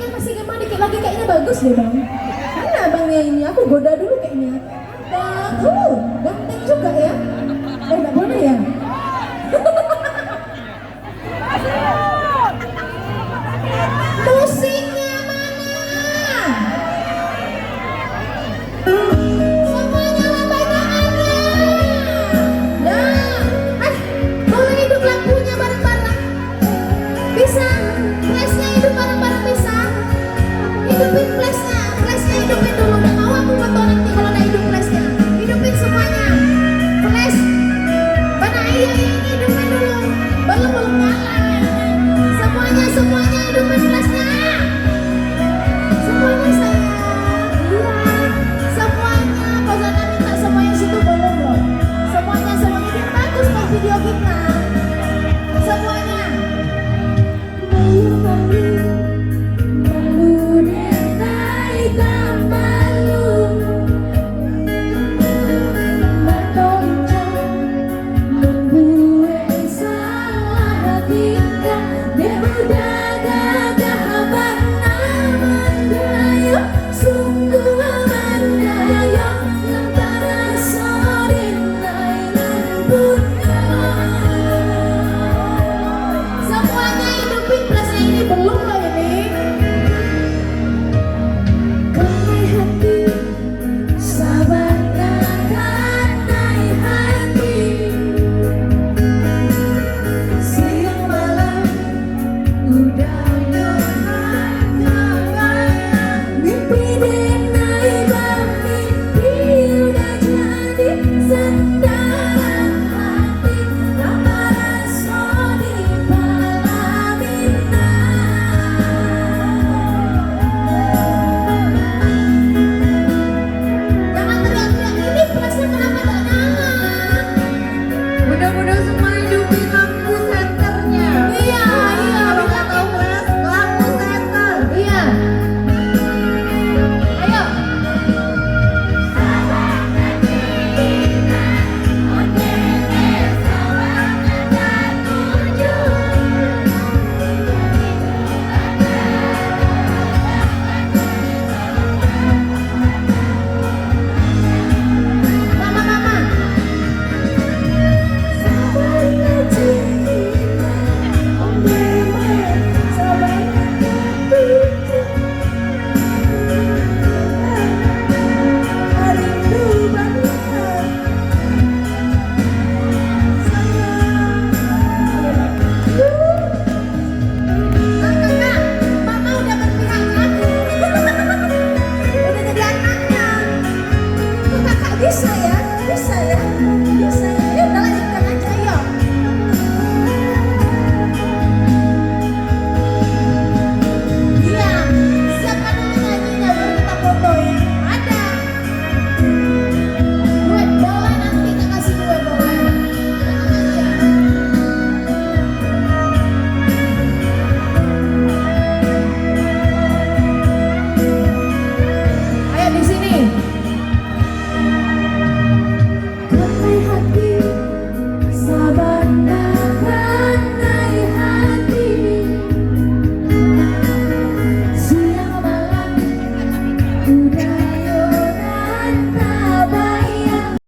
kayaknya masih gimana dikit lagi kayaknya bagus deh bang. Mana abangnya ini? Aku goda dulu kayaknya. Bang, ganteng juga ya. Nggak boleh ya? Musiknya mana? Semuanya lambai-lambai. Nah, boleh hidup lampunya bareng-bareng. Bisa, flashnya hidup bareng-bareng bisa. Hidupin flashnya hidupin dulu. Udah mau aku foto nanti kalau udah hidup flashnya. Hidupin semuanya. Flash, mana iya ini hidupin dulu. Belum nyala. Semuanya hidupin flashnya. Semuanya sayang. Iya, semuanya. Kau jangan minta semuanya situ belum loh. Semuanya biar bagus kok video kita. Semuanya. Semuanya hidupin flashnya ini belum